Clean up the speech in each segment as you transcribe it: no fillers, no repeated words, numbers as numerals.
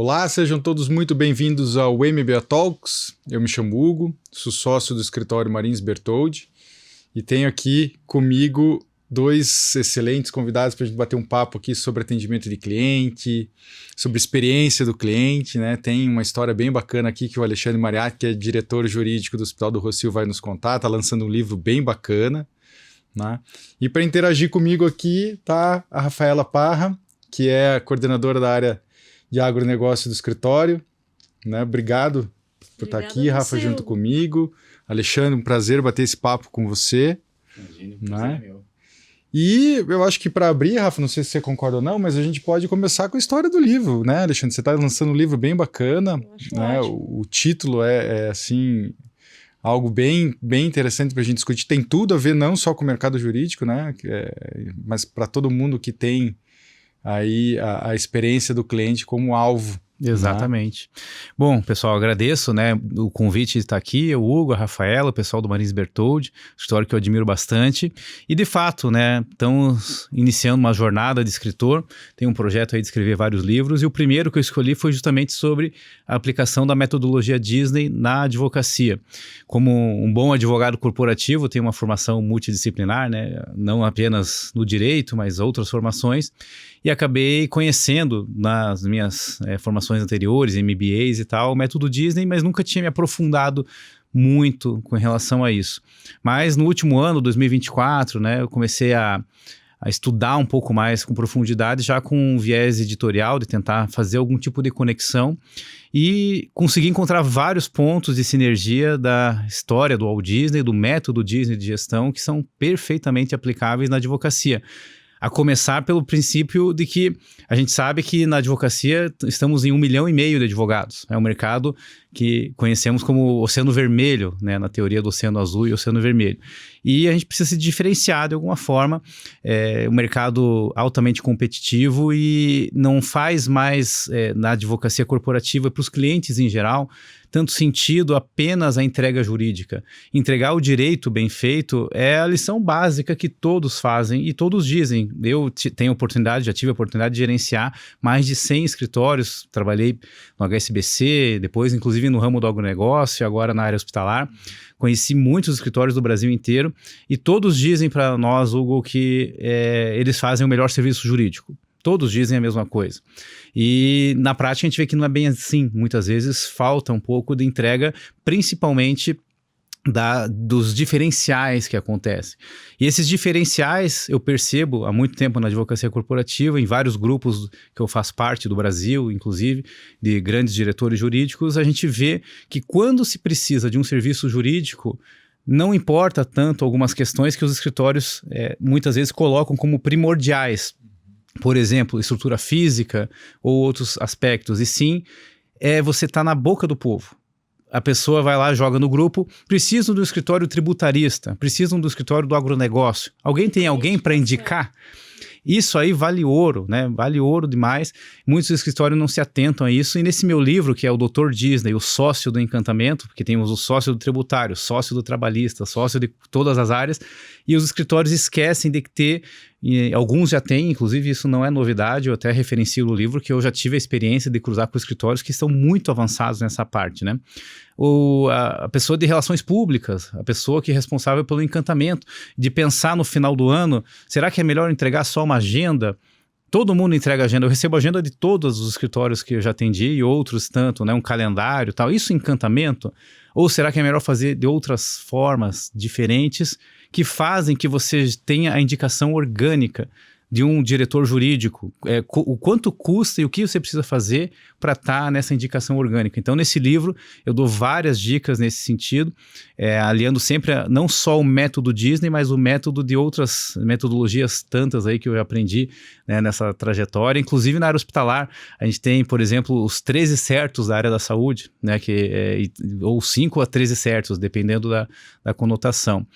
Olá, sejam todos muito bem-vindos ao MBA Talks. Eu me chamo Hugo, sou sócio do escritório Marins Bertoldi e tenho aqui comigo dois excelentes convidados para a gente bater um papo aqui sobre atendimento de cliente, sobre experiência do cliente, né? Tem uma história bem bacana aqui que o Alexandre Mariatti, que é diretor jurídico do Hospital do Rossio, vai nos contar. Está lançando um livro bem bacana, né? E para interagir comigo aqui está a Rafaela Parra, que é a coordenadora da área de agronegócio do escritório, né? Obrigado por estar aqui, Rafa, junto comigo. Alexandre, um prazer bater esse papo com você. Imagina, né? É meu. E eu acho que para abrir, Rafa, não sei se você concorda ou não, mas a gente pode começar com a história do livro, né, Alexandre? Você está lançando um livro bem bacana, né? O título é assim, algo bem interessante para a gente discutir. Tem tudo a ver não só com o mercado jurídico, né? Mas para todo mundo que tem aí a experiência do cliente como alvo. Exatamente. Bom, pessoal, agradeço, né, o convite de estar aqui, o Hugo, a Rafaela, o pessoal do Marins Bertoldi, história que eu admiro bastante. E de fato, né, estamos iniciando uma jornada de escritor, tem um projeto aí de escrever vários livros, e o primeiro que eu escolhi foi justamente sobre a aplicação da metodologia Disney na advocacia. Como um bom advogado corporativo, tenho uma formação multidisciplinar, né, não apenas no direito, mas outras formações, e acabei conhecendo nas minhas formações anteriores, MBAs e tal, o método Disney, mas nunca tinha me aprofundado muito com relação a isso. Mas no último ano, 2024, né, eu comecei a estudar um pouco mais com profundidade, já com um viés editorial, de tentar fazer algum tipo de conexão e consegui encontrar vários pontos de sinergia da história do Walt Disney, do método Disney de gestão, que são perfeitamente aplicáveis na advocacia. A começar pelo princípio de que a gente sabe que na advocacia estamos em 1,5 milhão de advogados. É um mercado que conhecemos como Oceano Vermelho, né, na teoria do Oceano Azul e Oceano Vermelho. E a gente precisa se diferenciar de alguma forma. É um mercado altamente competitivo e não faz mais, na advocacia corporativa, para os clientes em geral, tanto sentido apenas a entrega jurídica. Entregar o direito bem feito é a lição básica que todos fazem e todos dizem. Eu já tive a oportunidade de gerenciar mais de 100 escritórios, trabalhei no HSBC, depois inclusive no ramo do agronegócio, agora na área hospitalar. Conheci muitos escritórios do Brasil inteiro e todos dizem para nós, Hugo, que eles fazem o melhor serviço jurídico. Todos dizem a mesma coisa. E na prática a gente vê que não é bem assim. Muitas vezes falta um pouco de entrega, principalmente dos diferenciais que acontecem. E esses diferenciais eu percebo há muito tempo na advocacia corporativa, em vários grupos que eu faço parte do Brasil, inclusive, de grandes diretores jurídicos, a gente vê que quando se precisa de um serviço jurídico, não importa tanto algumas questões que os escritórios muitas vezes colocam como primordiais. Por exemplo, estrutura física ou outros aspectos. E sim, você está na boca do povo. A pessoa vai lá, joga no grupo, precisam do escritório tributarista, precisam do escritório do agronegócio. Alguém tem alguém para indicar? Isso aí vale ouro, né? Vale ouro demais. Muitos escritórios não se atentam a isso. E nesse meu livro, que é o Dr. Disney, o sócio do encantamento, porque temos o sócio do tributário, sócio do trabalhista, sócio de todas as áreas, e os escritórios esquecem de ter, e alguns já têm, inclusive isso não é novidade, eu até referencio no livro que eu já tive a experiência de cruzar com escritórios que estão muito avançados nessa parte, né? A pessoa de relações públicas, a pessoa que é responsável pelo encantamento, de pensar no final do ano, será que é melhor entregar só uma agenda? Todo mundo entrega agenda, eu recebo agenda de todos os escritórios que eu já atendi e outros tanto, né? Um calendário e tal, isso é encantamento? Ou será que é melhor fazer de outras formas diferentes que fazem que você tenha a indicação orgânica de um diretor jurídico, o quanto custa e o que você precisa fazer para estar nessa indicação orgânica. Então, nesse livro, eu dou várias dicas nesse sentido, aliando sempre não só o método Disney, mas o método de outras metodologias tantas aí que eu aprendi, né, nessa trajetória. Inclusive, na área hospitalar, a gente tem, por exemplo, os 13 certos da área da saúde, né, ou 5 a 13 certos, dependendo da conotação.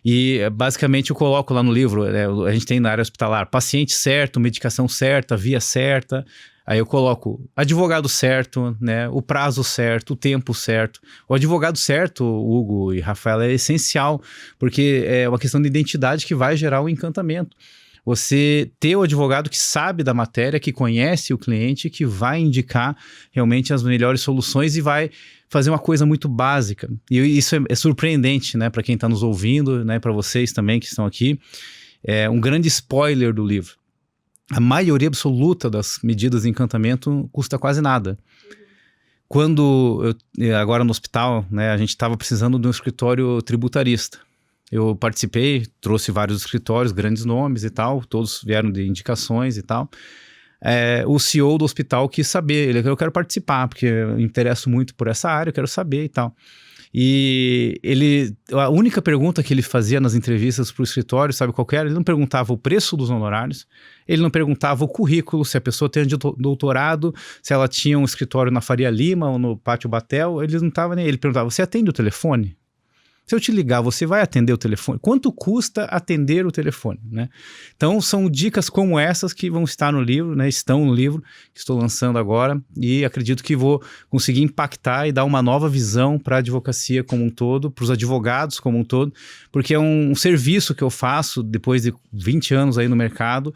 E basicamente eu coloco lá no livro, a gente tem na área hospitalar, paciente certo, medicação certa, via certa. Aí eu coloco advogado certo, né, o prazo certo, o tempo certo. O advogado certo, Hugo e Rafaela, é essencial, porque é uma questão de identidade que vai gerar o encantamento. você ter o advogado que sabe da matéria, que conhece o cliente, que vai indicar realmente as melhores soluções e vai fazer uma coisa muito básica. E isso é surpreendente, né, para quem está nos ouvindo, né, para vocês também que estão aqui. É um grande spoiler do livro. A maioria absoluta das medidas de encantamento custa quase nada. Quando agora no hospital, né, a gente estava precisando de um escritório tributarista. Eu participei, trouxe vários escritórios, grandes nomes e tal, todos vieram de indicações e tal. O CEO do hospital quis saber, eu quero participar, porque eu me interesso muito por essa área, eu quero saber e tal. E a única pergunta que ele fazia nas entrevistas para o escritório, sabe qual que era? Ele não perguntava o preço dos honorários, ele não perguntava o currículo, se a pessoa tem doutorado, se ela tinha um escritório na Faria Lima ou no Pátio Batel, ele não estava nem. Ele perguntava: você atende o telefone? Se eu te ligar, você vai atender o telefone? Quanto custa atender o telefone, né? Então, são dicas como essas que vão estar no livro, né? Estão no livro que estou lançando agora e acredito que vou conseguir impactar e dar uma nova visão para a advocacia como um todo, para os advogados como um todo, porque é um serviço que eu faço depois de 20 anos aí no mercado,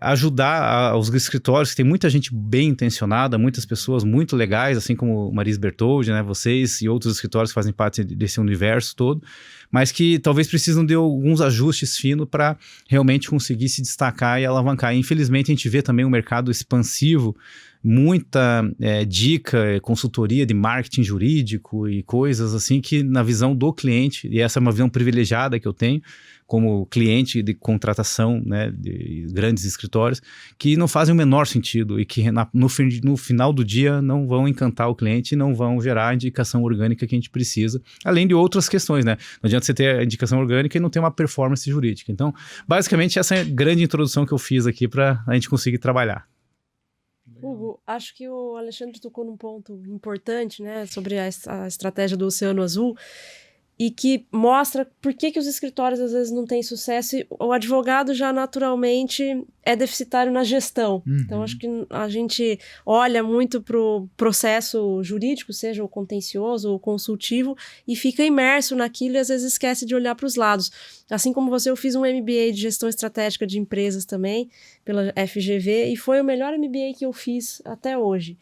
ajudar os escritórios, que tem muita gente bem intencionada, muitas pessoas muito legais, assim como o Marins Bertoldi, né, vocês e outros escritórios que fazem parte desse universo todo, mas que talvez precisam de alguns ajustes finos para realmente conseguir se destacar e alavancar. E, infelizmente, a gente vê também um mercado expansivo, muita dica, consultoria de marketing jurídico e coisas assim que na visão do cliente, e essa é uma visão privilegiada que eu tenho como cliente de contratação, né, de grandes escritórios, que não fazem o menor sentido e que no final do dia não vão encantar o cliente e não vão gerar a indicação orgânica que a gente precisa, além de outras questões, né? Não adianta você ter a indicação orgânica e não ter uma performance jurídica. Então, basicamente, essa é a grande introdução que eu fiz aqui para a gente conseguir trabalhar. Hugo, acho que o Alexandre tocou num ponto importante, né, sobre a estratégia do Oceano Azul, e que mostra por que os escritórios às vezes não têm sucesso e o advogado já naturalmente é deficitário na gestão. Uhum. Então, acho que a gente olha muito para o processo jurídico, seja o contencioso ou consultivo, e fica imerso naquilo e às vezes esquece de olhar para os lados. Assim como você, eu fiz um MBA de gestão estratégica de empresas também, pela FGV, e foi o melhor MBA que eu fiz até hoje.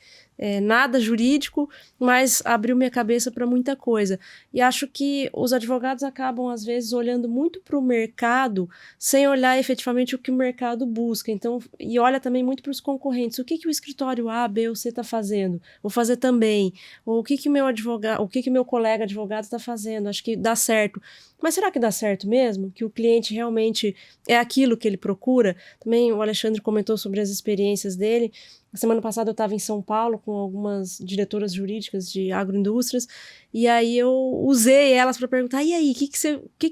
Nada jurídico, mas abriu minha cabeça para muita coisa. E acho que os advogados acabam, às vezes, olhando muito para o mercado, sem olhar efetivamente o que o mercado busca. Então, e olha também muito para os concorrentes. O que o escritório A, B ou C está fazendo? Vou fazer também. Ou o que meu colega advogado está fazendo? Acho que dá certo. Mas será que dá certo mesmo? Que o cliente realmente é aquilo que ele procura? Também o Alexandre comentou sobre as experiências dele. Na semana passada eu estava em São Paulo com algumas diretoras jurídicas de agroindústrias e aí eu usei elas para perguntar: e aí, o que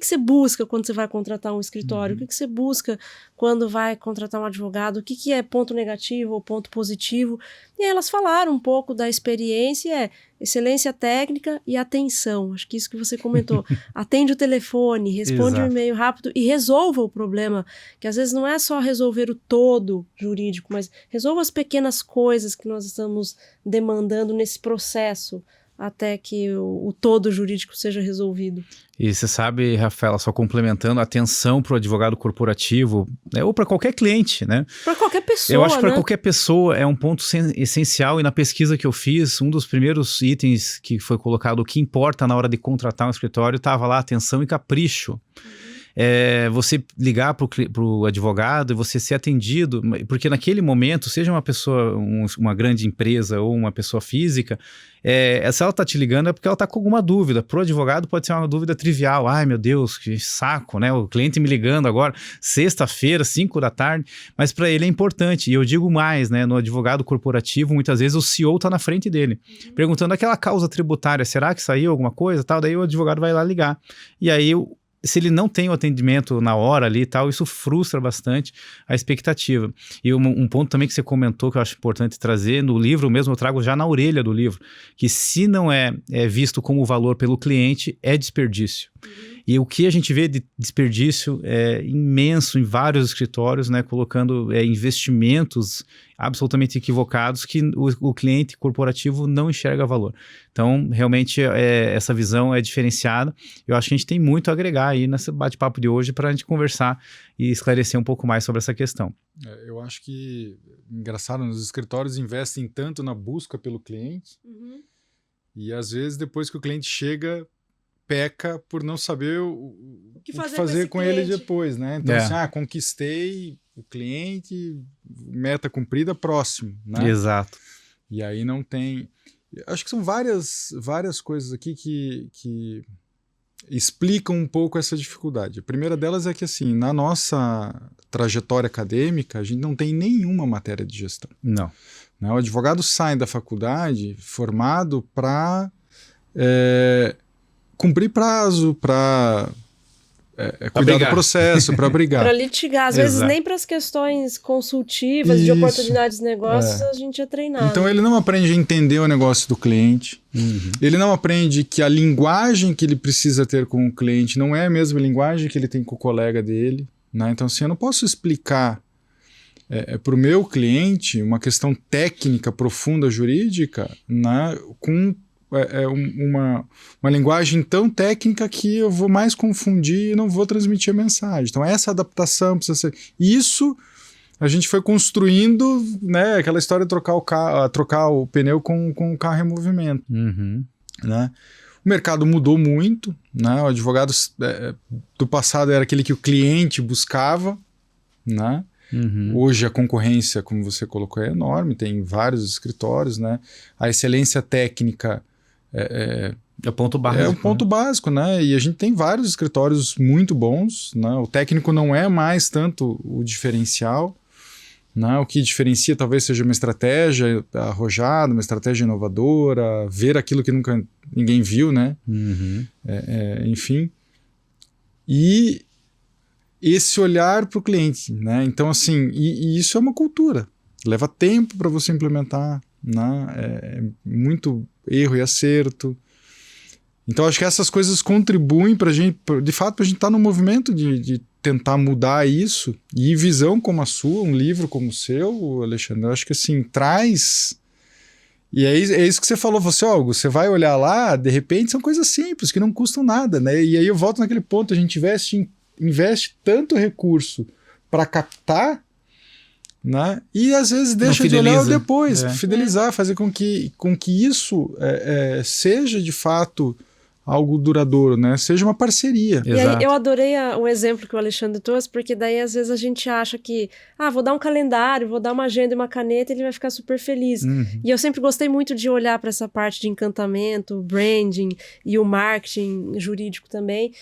você busca quando você vai contratar um escritório? O que você busca quando vai contratar um advogado? O que é ponto negativo ou ponto positivo? E aí elas falaram um pouco da experiência, excelência técnica e atenção. Acho que isso que você comentou. Atende o telefone, responde o e-mail rápido e resolva o problema, que às vezes não é só resolver o todo jurídico, mas resolva as pequenas coisas que nós estamos demandando nesse processo até que o todo jurídico seja resolvido. E você sabe, Rafaela, só complementando, a atenção para o advogado corporativo, né, ou para qualquer cliente, né? Para qualquer pessoa, eu acho que para qualquer pessoa é um ponto essencial, e na pesquisa que eu fiz, um dos primeiros itens que foi colocado, o que importa na hora de contratar um escritório, estava lá atenção e capricho. Você ligar para o advogado e você ser atendido, porque naquele momento, seja uma pessoa, uma grande empresa ou uma pessoa física, se ela está te ligando é porque ela está com alguma dúvida. Para o advogado pode ser uma dúvida trivial: ai meu Deus, que saco, né? O cliente me ligando agora, sexta-feira, 5 da tarde, mas para ele é importante. E eu digo mais, né? No advogado corporativo, muitas vezes o CEO está na frente dele, perguntando: aquela causa tributária, será que saiu alguma coisa? Tal? Daí o advogado vai lá ligar. E aí se ele não tem o atendimento na hora ali e tal, isso frustra bastante a expectativa. E um ponto também que você comentou que eu acho importante trazer, no livro mesmo eu trago já na orelha do livro, que se não é visto como valor pelo cliente, é desperdício. E o que a gente vê de desperdício é imenso em vários escritórios, né, colocando investimentos absolutamente equivocados que o cliente corporativo não enxerga valor. Então, realmente, essa visão é diferenciada. Eu acho que a gente tem muito a agregar aí nesse bate-papo de hoje para a gente conversar e esclarecer um pouco mais sobre essa questão. Eu acho que, engraçado, os escritórios investem tanto na busca pelo cliente e, às vezes, depois que o cliente chega, peca por não saber o que fazer com ele depois, né? Então, assim, conquistei o cliente, meta cumprida, próximo, né? Exato. E aí não tem... Acho que são várias coisas aqui que explicam um pouco essa dificuldade. A primeira delas é que, assim, na nossa trajetória acadêmica, a gente não tem nenhuma matéria de gestão. Não. O advogado sai da faculdade formado para cumprir prazo, para cuidar do processo, para brigar. Para litigar. Às vezes nem para as questões consultivas, de oportunidades de negócios, a gente é treinado. Então ele não aprende a entender o negócio do cliente, ele não aprende que a linguagem que ele precisa ter com o cliente não é a mesma linguagem que ele tem com o colega dele, né? Então, assim, eu não posso explicar para o meu cliente uma questão técnica profunda jurídica, né, com uma linguagem tão técnica que eu vou mais confundir e não vou transmitir a mensagem. Então essa adaptação precisa ser... Isso a gente foi construindo, né, aquela história de trocar o pneu com o carro em movimento. Né? O mercado mudou muito, né? O advogado do passado era aquele que o cliente buscava, né? Hoje a concorrência, como você colocou, é enorme, tem vários escritórios, né? A excelência técnica é o ponto básico. É o ponto básico, né? E a gente tem vários escritórios muito bons, né? O técnico não é mais tanto o diferencial, né? O que diferencia talvez seja uma estratégia arrojada, uma estratégia inovadora, ver aquilo que nunca ninguém viu, né? Enfim. E esse olhar para o cliente, né? Então, assim, e isso é uma cultura. Leva tempo para você implementar, né? Muito erro e acerto. Então acho que essas coisas contribuem para a gente, de fato, para a gente estar no movimento de tentar mudar isso. E visão como a sua, um livro como o seu, Alexandre, eu acho que assim, traz... E é isso que você falou, você vai olhar lá, de repente são coisas simples, que não custam nada, né? E aí eu volto naquele ponto, a gente investe tanto recurso para captar, né? E às vezes deixa de olhar depois, fidelizar, fazer com que isso seja de fato algo duradouro, né? Seja uma parceria. E aí, eu adorei o exemplo que o Alexandre trouxe, porque daí às vezes a gente acha que vou dar um calendário, vou dar uma agenda e uma caneta e ele vai ficar super feliz. E eu sempre gostei muito de olhar para essa parte de encantamento, branding e o marketing jurídico também.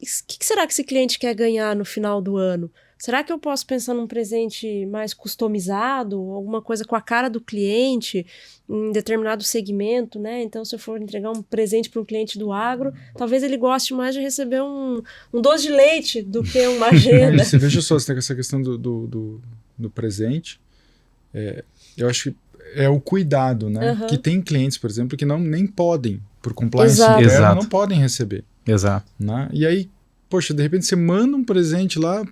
O que será que esse cliente quer ganhar no final do ano? Será que eu posso pensar num presente mais customizado, alguma coisa com a cara do cliente, em determinado segmento, né? Então, se eu for entregar um presente para um cliente do agro, talvez ele goste mais de receber um doce de leite do que uma agenda. Você veja só, você tem essa questão do presente. Eu acho que é o cuidado, né? Que tem clientes, por exemplo, que nem podem, por compliance interna, não podem receber. Exato. Né? E aí, poxa, de repente você manda um presente lá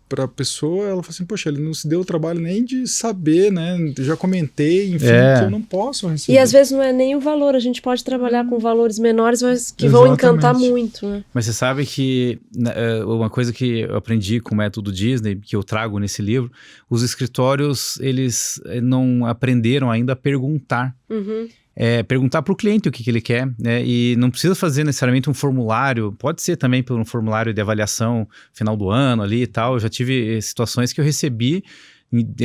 para a pessoa, ela fala assim, poxa, ele não se deu o trabalho nem de saber, né? Já comentei, enfim, que eu não posso receber. E às vezes não é nem o valor, a gente pode trabalhar com valores menores, mas que vão encantar muito, né? Mas você sabe que uma coisa que eu aprendi com o método Disney, que eu trago nesse livro, os escritórios, eles não aprenderam ainda a perguntar. Perguntar para o cliente o que ele quer, né? E não precisa fazer necessariamente um formulário, pode ser também por um formulário de avaliação final do ano ali e tal. Eu já tive situações que eu recebi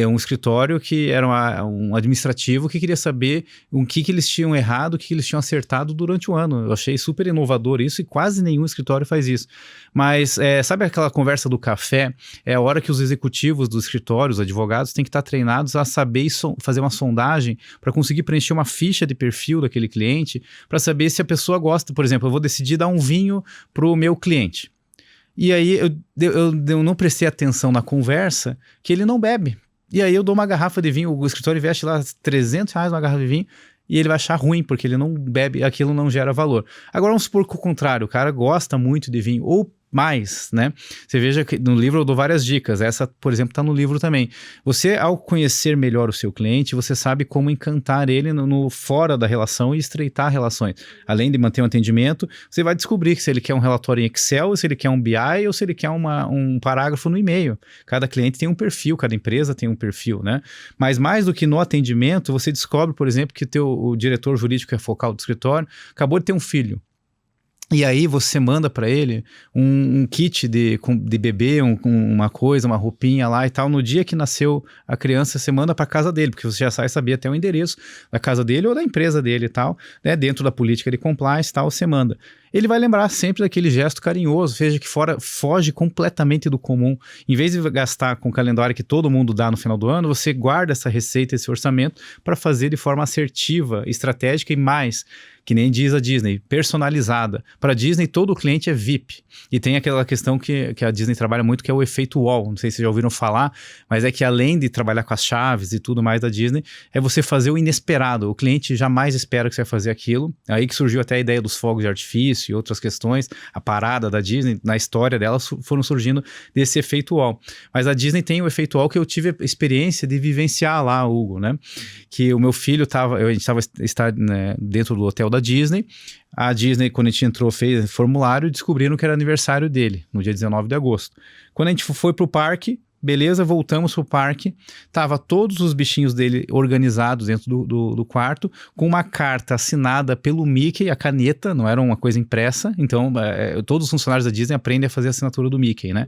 um escritório que era um administrativo que queria saber o que eles tinham errado, o que eles tinham acertado durante o ano. Eu achei super inovador isso e quase nenhum escritório faz isso. Mas sabe aquela conversa do café? É a hora que os executivos dos escritórios, os advogados, têm que estar treinados a saber fazer uma sondagem para conseguir preencher uma ficha de perfil daquele cliente para saber se a pessoa gosta. Por exemplo, eu vou decidir dar um vinho para o meu cliente. E aí eu não prestei atenção na conversa que ele não bebe. E aí eu dou uma garrafa de vinho, o escritório investe lá R$300 uma garrafa de vinho, e ele vai achar ruim, porque ele não bebe, aquilo não gera valor. Agora vamos supor que o contrário, o cara gosta muito de vinho, ou mais, né? Você veja que no livro eu dou várias dicas, essa, por exemplo, está no livro também. Você, ao conhecer melhor o seu cliente, você sabe como encantar ele fora da relação e estreitar relações. Além de manter um atendimento, você vai descobrir que se ele quer um relatório em Excel, se ele quer um BI ou se ele quer um parágrafo no e-mail. Cada cliente tem um perfil, cada empresa tem um perfil, né? Mas mais do que no atendimento, você descobre, por exemplo, que o diretor jurídico, que é focal do escritório, acabou de ter um filho. E aí você manda para ele um kit de bebê, uma coisa, uma roupinha lá e tal. No dia que nasceu a criança, você manda para casa dele, porque você já sabe até o endereço da casa dele ou da empresa dele e tal, né? Dentro da política de compliance e tal, você manda. Ele vai lembrar sempre daquele gesto carinhoso, veja que foge completamente do comum. Em vez de gastar com o calendário que todo mundo dá no final do ano, você guarda essa receita, esse orçamento para fazer de forma assertiva, estratégica e mais, que nem diz a Disney, personalizada. Para a Disney, todo cliente é VIP. E tem aquela questão que a Disney trabalha muito, que é o efeito wall. Não sei se vocês já ouviram falar, mas é que além de trabalhar com as chaves e tudo mais da Disney, é você fazer o inesperado. O cliente jamais espera que você vai fazer aquilo. Aí que surgiu até a ideia dos fogos de artifício e outras questões. A parada da Disney, na história dela, foram surgindo desse efeito wall. Mas a Disney tem o efeito wall que eu tive a experiência de vivenciar lá, Hugo, né? Que o meu filho a gente estava né, dentro do hotel da Disney. A Disney, quando a gente entrou, fez formulário e descobriram que era aniversário dele, no dia 19 de agosto. Quando a gente foi pro parque, beleza, voltamos pro parque, tava todos os bichinhos dele organizados dentro do quarto, com uma carta assinada pelo Mickey, a caneta, não era uma coisa impressa, então todos os funcionários da Disney aprendem a fazer a assinatura do Mickey, né?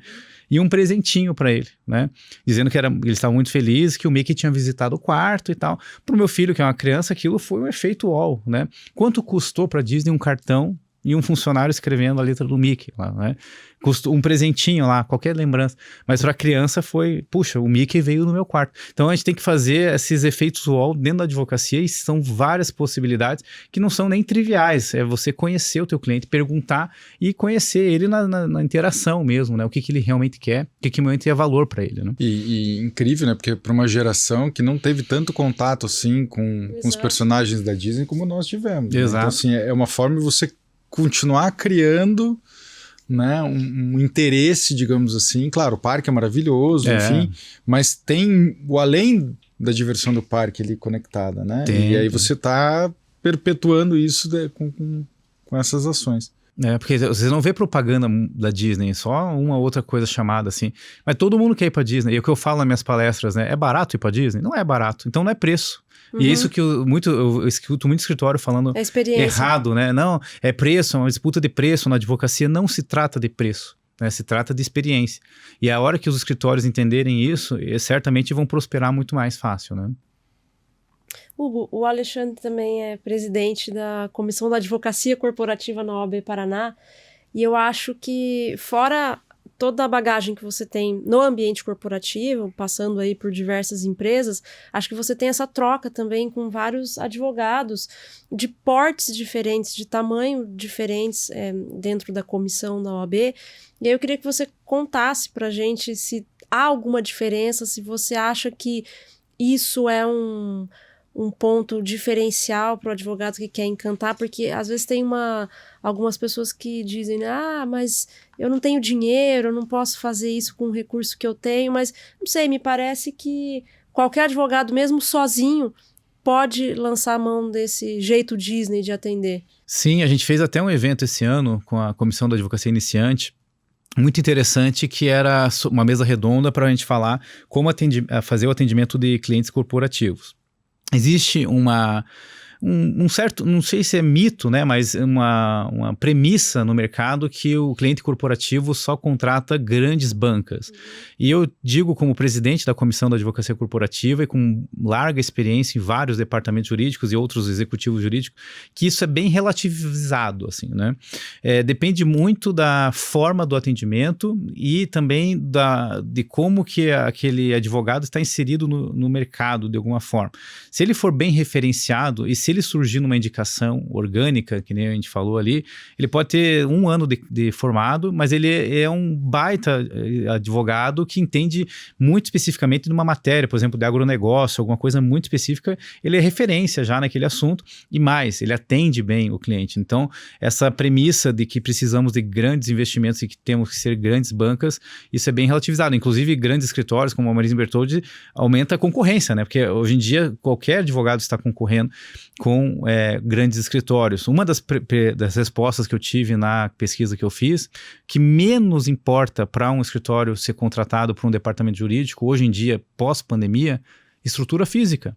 E um presentinho para ele, né? Dizendo que eles estavam muito felizes que o Mickey tinha visitado o quarto e tal. Pro meu filho, que é uma criança, aquilo foi um efeito wall, né? Quanto custou pra Disney um cartão e um funcionário escrevendo a letra do Mickey lá, né? Custou um presentinho lá, qualquer lembrança. Mas para a criança foi, puxa, o Mickey veio no meu quarto. Então a gente tem que fazer esses efeitos wall dentro da advocacia e são várias possibilidades que não são nem triviais. É você conhecer o teu cliente, perguntar e conhecer ele na interação mesmo, né? O que ele realmente quer, o que realmente é valor para ele, né? E incrível, né? Porque para uma geração que não teve tanto contato assim com os personagens da Disney como nós tivemos. Exato. Né? Então assim, é uma forma de você continuar criando, né, um interesse, digamos assim. Claro, o parque é maravilhoso, enfim, mas tem o além da diversão do parque ali conectada, né? E aí você está perpetuando isso com essas ações. Porque você não vê propaganda da Disney, só uma outra coisa chamada assim. Mas todo mundo quer ir pra Disney. E o que eu falo nas minhas palestras, né? É barato ir pra Disney? Não é barato. Então não é preço. E é isso que eu escuto muito escritório falando errado, né? Não, é preço, é uma disputa de preço. Na advocacia não se trata de preço, né? Se trata de experiência. E a hora que os escritórios entenderem isso, certamente vão prosperar muito mais fácil, né? Hugo, o Alexandre também é presidente da Comissão da Advocacia Corporativa na OAB Paraná, e eu acho que, fora toda a bagagem que você tem no ambiente corporativo, passando aí por diversas empresas, acho que você tem essa troca também com vários advogados de portes diferentes, de tamanho diferentes dentro da comissão da OAB, e aí eu queria que você contasse pra gente se há alguma diferença, se você acha que isso é um ponto diferencial para o advogado que quer encantar, porque às vezes tem algumas pessoas que dizem, mas eu não tenho dinheiro, eu não posso fazer isso com o recurso que eu tenho, mas não sei, me parece que qualquer advogado, mesmo sozinho, pode lançar a mão desse jeito Disney de atender. Sim, a gente fez até um evento esse ano com a Comissão da Advocacia Iniciante, muito interessante, que era uma mesa redonda para a gente falar como fazer o atendimento de clientes corporativos. Existe um certo, não sei se é mito, né, mas uma premissa no mercado que o cliente corporativo só contrata grandes bancas. E eu digo, como presidente da Comissão da Advocacia Corporativa e com larga experiência em vários departamentos jurídicos e outros executivos jurídicos, que isso é bem relativizado, assim, né? Depende muito da forma do atendimento e também de como que aquele advogado está inserido no mercado de alguma forma. Se ele for bem referenciado e se se ele surgir numa indicação orgânica, que nem a gente falou ali, ele pode ter 1 ano de formado, mas ele é um baita advogado que entende muito especificamente de uma matéria, por exemplo, de agronegócio, alguma coisa muito específica, ele é referência já naquele assunto, e mais, ele atende bem o cliente. Então, essa premissa de que precisamos de grandes investimentos e que temos que ser grandes bancas, isso é bem relativizado. Inclusive, grandes escritórios como a Marins Bertoldi aumenta a concorrência, né? Porque hoje em dia qualquer advogado está concorrendo com grandes escritórios. Uma das respostas que eu tive na pesquisa que eu fiz, que menos importa para um escritório ser contratado por um departamento jurídico, hoje em dia, pós-pandemia, estrutura física.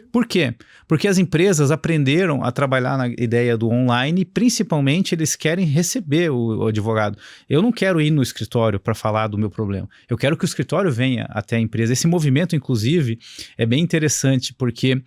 Por quê? Porque as empresas aprenderam a trabalhar na ideia do online e principalmente eles querem receber o advogado. Eu não quero ir no escritório para falar do meu problema. Eu quero que o escritório venha até a empresa. Esse movimento, inclusive, é bem interessante porque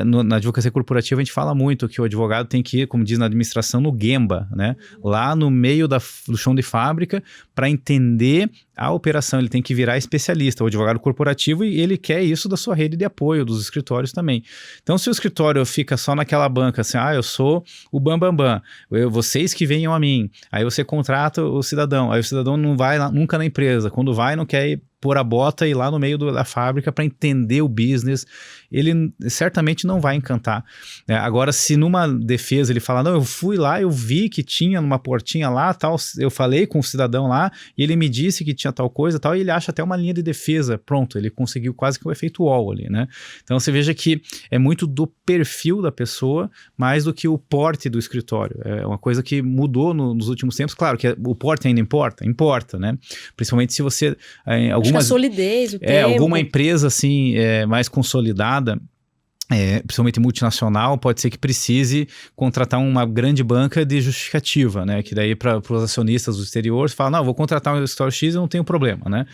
na advocacia corporativa a gente fala muito que o advogado tem que ir, como diz na administração, no Gemba, né? Lá no meio do chão de fábrica para entender a operação. Ele tem que virar especialista, o advogado corporativo, e ele quer isso da sua rede de apoio, dos escritórios também. Então, se o escritório fica só naquela banca, assim, eu sou o bambambam, vocês que venham a mim, aí você contrata o cidadão, aí o cidadão não vai nunca na empresa, quando vai não quer ir pôr a bota e ir lá no meio da fábrica para entender o business, ele certamente não vai encantar. Agora, se numa defesa ele fala, não, eu fui lá, eu vi que tinha numa portinha lá, tal, eu falei com o cidadão lá, e ele me disse que tinha tal coisa, tal, e ele acha até uma linha de defesa, pronto, ele conseguiu quase que o efeito wall ali, né? Então, você veja que é muito do perfil da pessoa, mais do que o porte do escritório. É uma coisa que mudou nos últimos tempos. Claro que o porte ainda importa, né? Principalmente se você... Acho que a solidez, o tempo. Alguma empresa assim, mais consolidada, principalmente multinacional, pode ser que precise contratar uma grande banca de justificativa, né? Que daí para os acionistas do exterior, você fala, não, vou contratar um escritório X e não tenho problema, né?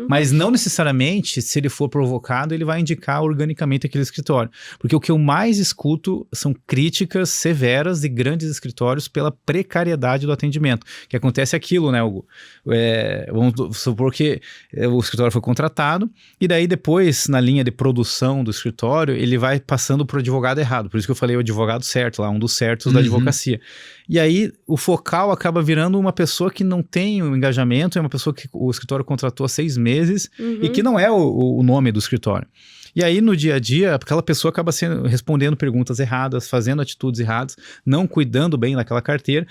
Mas não necessariamente, se ele for provocado, ele vai indicar organicamente aquele escritório. Porque o que eu mais escuto são críticas severas de grandes escritórios pela precariedade do atendimento. Que acontece aquilo, né, Hugo? Vamos supor que o escritório foi contratado e daí depois, na linha de produção do escritório, ele vai passando para o advogado errado. Por isso que eu falei o advogado certo, lá um dos certos da advocacia. E aí o focal acaba virando uma pessoa que não tem o engajamento, é uma pessoa que o escritório contratou há 6 meses e que não é o nome do escritório. E aí, no dia a dia, aquela pessoa acaba respondendo perguntas erradas, fazendo atitudes erradas, não cuidando bem daquela carteira,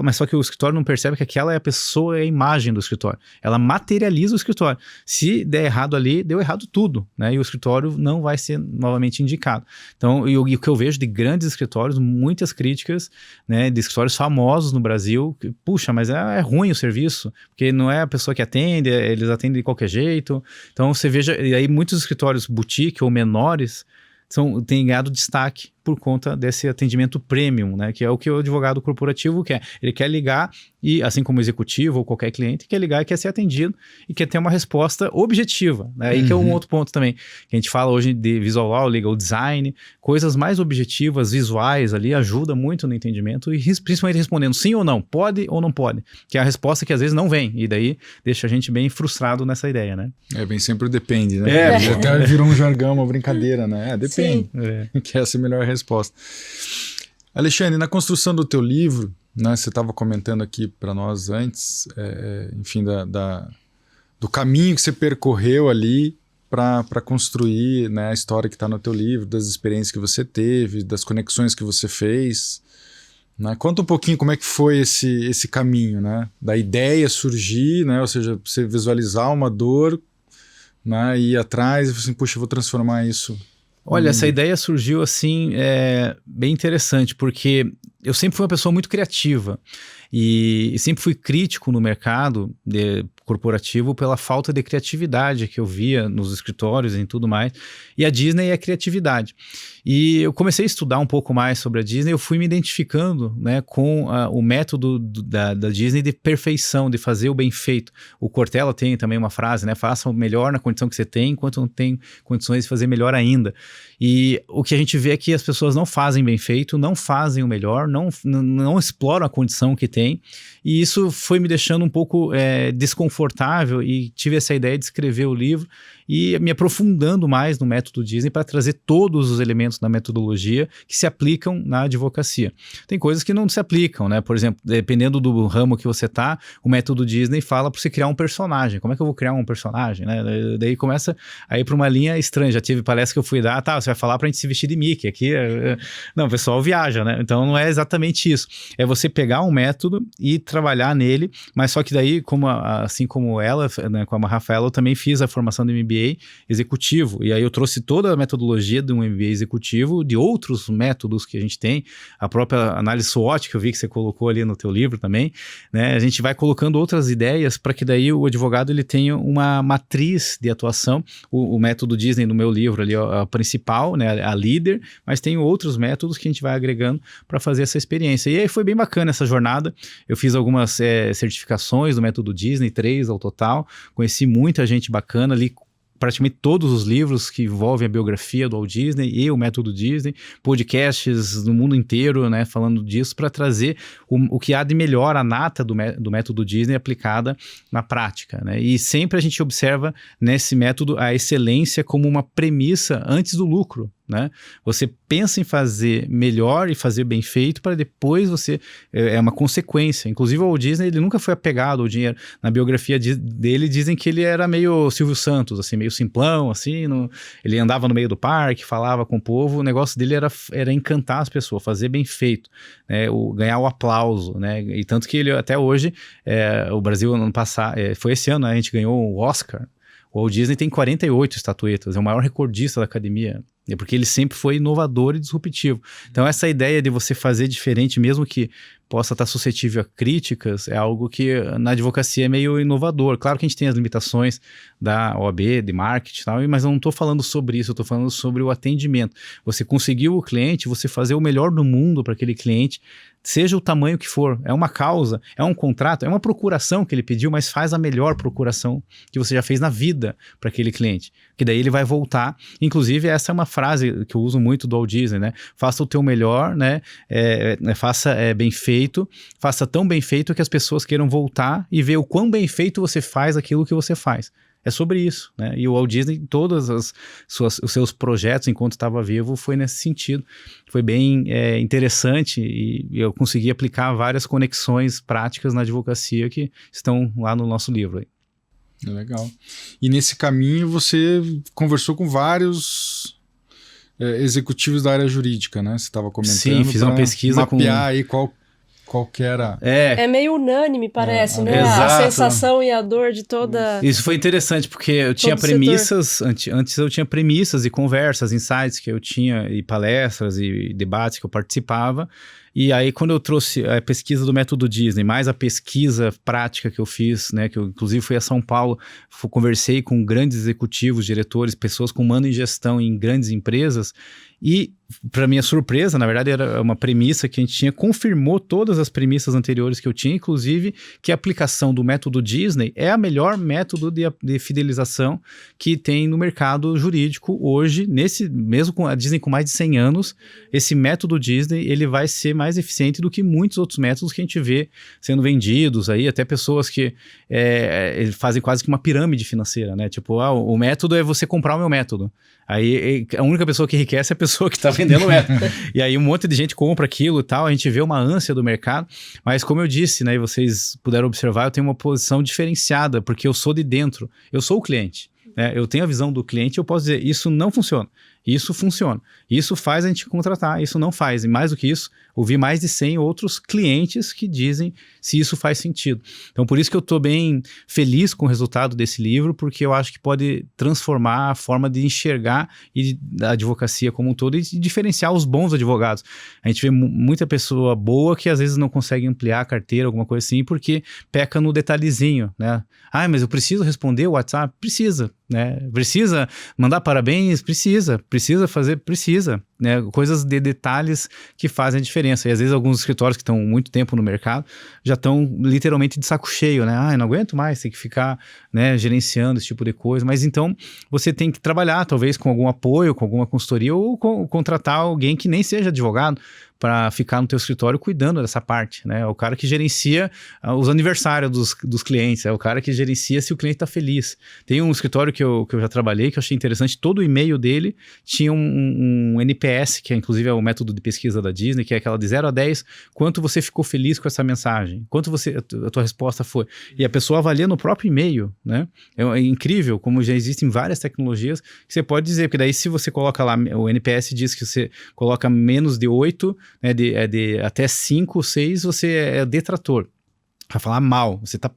mas só que o escritório não percebe que aquela é a pessoa, é a imagem do escritório. Ela materializa o escritório. Se der errado ali, deu errado tudo, né? E o escritório não vai ser novamente indicado. Então, e o que eu vejo de grandes escritórios, muitas críticas, né, de escritórios famosos no Brasil, que, puxa, mas é ruim o serviço, porque não é a pessoa que atende, eles atendem de qualquer jeito. Então, você veja, e aí muitos escritórios boutique ou menores têm ganhado destaque por conta desse atendimento premium, né? Que é o que o advogado corporativo quer. Ele quer ligar e, assim como o executivo ou qualquer cliente, quer ligar e quer ser atendido e quer ter uma resposta objetiva, né? Aí que é um outro ponto também. Que a gente fala hoje de visual law, legal design, coisas mais objetivas, visuais ali, ajuda muito no entendimento e principalmente respondendo sim ou não, pode ou não pode, que é a resposta que às vezes não vem e daí deixa a gente bem frustrado nessa ideia, né? Bem sempre depende, né? Até virou um jargão, uma brincadeira, né? Depende. Que essa é a melhor resposta. Alexandre, na construção do teu livro, né, você estava comentando aqui para nós antes, enfim, do caminho que você percorreu ali para construir, né, a história que está no teu livro, das experiências que você teve, das conexões que você fez, né? Conta um pouquinho como é que foi esse caminho, né, da ideia surgir, né, ou seja, você visualizar uma dor, né, e ir atrás e falar assim, puxa, eu vou transformar isso. Olha, essa ideia surgiu assim, bem interessante, porque eu sempre fui uma pessoa muito criativa e sempre fui crítico no mercado corporativo pela falta de criatividade que eu via nos escritórios e tudo mais, e a Disney é criatividade. E eu comecei a estudar um pouco mais sobre a Disney, eu fui me identificando, né, com o método da Disney de perfeição, de fazer o bem feito. O Cortella tem também uma frase, né, faça o melhor na condição que você tem, enquanto não tem condições de fazer melhor ainda. E o que a gente vê é que as pessoas não fazem bem feito, não fazem o melhor, não exploram a condição que tem, e isso foi me deixando um pouco desconfortável, e tive essa ideia de escrever o livro e me aprofundando mais no método Disney para trazer todos os elementos da metodologia que se aplicam na advocacia. Tem coisas que não se aplicam, né? Por exemplo, dependendo do ramo que você tá, o método Disney fala para você criar um personagem. Como é que eu vou criar um personagem, né? Daí começa a ir para uma linha estranha. Já tive palestra que eu fui dar, você vai falar pra gente se vestir de Mickey aqui. Não, o pessoal viaja, né? Então não é exatamente isso. É você pegar um método e trabalhar nele, mas só que daí, assim como ela, né, como a Rafaela, eu também fiz a formação do MBA executivo, e aí eu trouxe toda a metodologia de um MBA executivo, de outros métodos que a gente tem, a própria análise SWOT, que eu vi que você colocou ali no teu livro também, né? A gente vai colocando outras ideias para que daí o advogado ele tenha uma matriz de atuação. O método Disney no meu livro ali, a principal, né, a líder, mas tem outros métodos que a gente vai agregando para fazer essa experiência. E aí foi bem bacana essa jornada. Eu fiz algumas certificações do método Disney, 3 ao total. Conheci muita gente bacana ali, praticamente todos os livros que envolvem a biografia do Walt Disney e o método Disney, podcasts no mundo inteiro, né, falando disso, para trazer o que há de melhor, a nata do método Disney aplicada na prática, né? E sempre a gente observa nesse método a excelência como uma premissa antes do lucro, né? Você pensa em fazer melhor e fazer bem feito para depois você... É uma consequência. Inclusive o Walt Disney, ele nunca foi apegado ao dinheiro. Na biografia dele dizem que ele era meio Silvio Santos, assim, meio simplão, assim, ele andava no meio do parque, falava com o povo, o negócio dele era encantar as pessoas, fazer bem feito, né? Ganhar o aplauso, né? E tanto que ele até hoje, o Brasil ano passado, foi esse ano, né? A gente ganhou o Oscar. O Walt Disney tem 48 estatuetas, é o maior recordista da academia. É porque ele sempre foi inovador e disruptivo. Então essa ideia de você fazer diferente, mesmo que possa estar suscetível a críticas, é algo que na advocacia é meio inovador. Claro que a gente tem as limitações da OAB, de marketing e tal, mas eu não estou falando sobre isso, eu estou falando sobre o atendimento. Você conseguiu o cliente, você fazer o melhor do mundo para aquele cliente, seja o tamanho que for. É uma causa, é um contrato, é uma procuração que ele pediu, mas faz a melhor procuração que você já fez na vida para aquele cliente. Que daí ele vai voltar. Inclusive, essa é uma frase que eu uso muito do Walt Disney, né? Faça o teu melhor, né? Faça bem feito, faça tão bem feito que as pessoas queiram voltar e ver o quão bem feito você faz aquilo que você faz. É sobre isso, né? E o Walt Disney, todos os seus projetos enquanto estava vivo, foi nesse sentido. Foi bem interessante e eu consegui aplicar várias conexões práticas na advocacia que estão lá no nosso livro. Aí. Legal. E nesse caminho você conversou com vários executivos da área jurídica, né? Você estava comentando. Sim, fiz uma pesquisa mapear aí qual que era... É meio unânime, parece, né? Exato. A sensação e a dor de toda... Isso foi interessante, porque eu tinha premissas, antes eu tinha premissas e conversas, insights que eu tinha, e palestras e debates que eu participava, e aí quando eu trouxe a pesquisa do método Disney, mais a pesquisa prática que eu fiz, né, que eu inclusive fui a São Paulo, conversei com grandes executivos, diretores, pessoas com mando em gestão em grandes empresas, e para minha surpresa, na verdade era uma premissa que a gente tinha, confirmou todas as premissas anteriores que eu tinha, inclusive que a aplicação do método Disney é a melhor método de fidelização que tem no mercado jurídico hoje, mesmo com a Disney com mais de 100 anos, esse método Disney ele vai ser mais eficiente do que muitos outros métodos que a gente vê sendo vendidos aí, até pessoas que fazem quase que uma pirâmide financeira, né? Tipo, o método é você comprar o meu método. Aí a única pessoa que enriquece é a pessoa que está vendendo o método. E aí um monte de gente compra aquilo e tal, a gente vê uma ânsia do mercado, mas como eu disse, né, e vocês puderam observar, eu tenho uma posição diferenciada, porque eu sou de dentro, eu sou o cliente. Eu tenho a visão do cliente, eu posso dizer, isso não funciona, isso funciona, isso faz a gente contratar, isso não faz, e mais do que isso, ouvi mais de 100 outros clientes que dizem se isso faz sentido. Então por isso que eu estou bem feliz com o resultado desse livro, porque eu acho que pode transformar a forma de enxergar a advocacia como um todo e diferenciar os bons advogados. A gente vê muita pessoa boa que às vezes não consegue ampliar a carteira, alguma coisa assim, porque peca no detalhezinho, né? Mas eu preciso responder o WhatsApp? Precisa, né? Precisa mandar parabéns? Precisa fazer, né? Coisas de detalhes que fazem a diferença. E às vezes alguns escritórios que estão muito tempo no mercado já estão literalmente de saco cheio, né? Não aguento mais, tem que ficar, né, gerenciando esse tipo de coisa. Mas então você tem que trabalhar talvez com algum apoio, com alguma consultoria ou contratar alguém que nem seja advogado para ficar no teu escritório cuidando dessa parte, né? É o cara que gerencia os aniversários dos clientes, é o cara que gerencia se o cliente está feliz. Tem um escritório que eu já trabalhei, que eu achei interessante, todo o e-mail dele tinha um NPS, que inclusive é o método de pesquisa da Disney, que é aquela de 0 a 10, quanto você ficou feliz com essa mensagem, quanto a tua resposta foi. E a pessoa avalia no próprio e-mail, né? É incrível como já existem várias tecnologias que você pode dizer, porque daí se você coloca lá, o NPS diz que você coloca menos de 8, né, de até 5, 6, você é detrator. Vai falar mal, você tá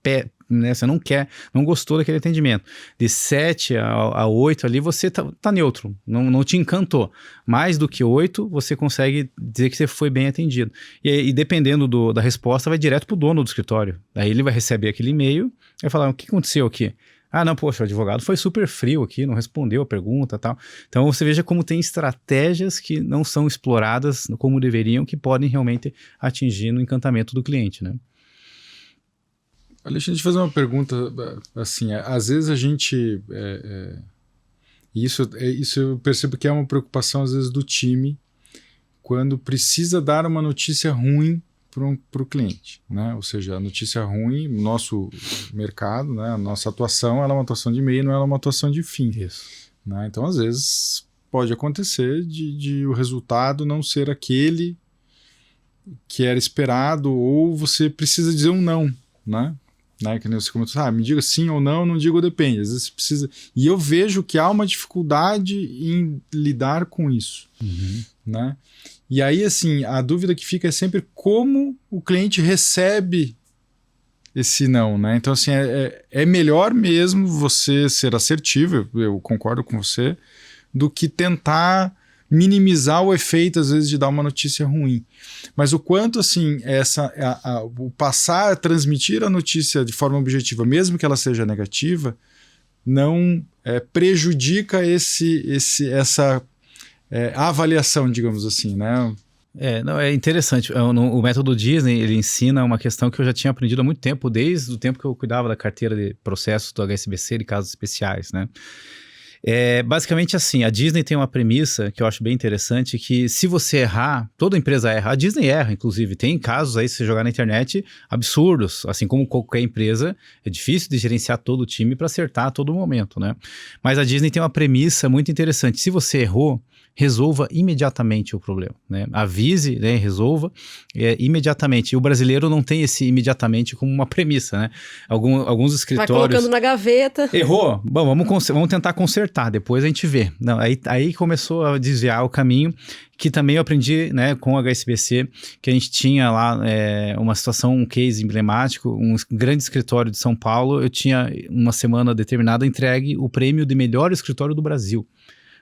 né, você não gostou daquele atendimento. De 7 a 8 ali, você tá neutro, não te encantou. Mais do que 8, você consegue dizer que você foi bem atendido. E dependendo da resposta, vai direto pro dono do escritório. Aí ele vai receber aquele e-mail e vai falar, o que aconteceu aqui? Ah, não, poxa, o advogado foi super frio aqui, não respondeu a pergunta e tal. Então, você veja como tem estratégias que não são exploradas como deveriam, que podem realmente atingir no encantamento do cliente, né? Alexandre, deixa eu fazer uma pergunta, assim, às vezes a gente, isso eu percebo que é uma preocupação às vezes do time, quando precisa dar uma notícia ruim para o cliente, né? Ou seja, a notícia ruim, o nosso mercado, né? A nossa atuação, ela é uma atuação de meio, não é uma atuação de fim. Isso. Né? Então, às vezes, pode acontecer de o resultado não ser aquele que era esperado, ou você precisa dizer um não, né? Que nem você comentou, me diga sim ou não, não digo depende. Às vezes você precisa... E eu vejo que há uma dificuldade em lidar com isso, né? E aí, assim, a dúvida que fica é sempre como o cliente recebe esse não, né? Então, assim, é melhor mesmo você ser assertivo, eu concordo com você, do que tentar minimizar o efeito, às vezes, de dar uma notícia ruim. Mas o quanto, assim, o passar a transmitir a notícia de forma objetiva, mesmo que ela seja negativa, não prejudica essa avaliação, digamos assim, né? É interessante. O método Disney, ele ensina uma questão que eu já tinha aprendido há muito tempo, desde o tempo que eu cuidava da carteira de processos do HSBC de casos especiais, né? Basicamente assim, a Disney tem uma premissa que eu acho bem interessante, que se você errar, toda empresa erra, a Disney erra, inclusive, tem casos aí, se você jogar na internet, absurdos, assim como qualquer empresa, é difícil de gerenciar todo o time para acertar a todo momento, né? Mas a Disney tem uma premissa muito interessante, se você errou, resolva imediatamente o problema, né? Avise, né? Resolva imediatamente. E o brasileiro não tem esse imediatamente como uma premissa, né? Alguns escritórios... Vai colocando na gaveta. Errou? Bom, vamos tentar consertar, depois a gente vê. Não, aí começou a desviar o caminho, que também eu aprendi, né, com o HSBC, que a gente tinha lá uma situação, um case emblemático, um grande escritório de São Paulo, eu tinha uma semana determinada entregue o prêmio de melhor escritório do Brasil.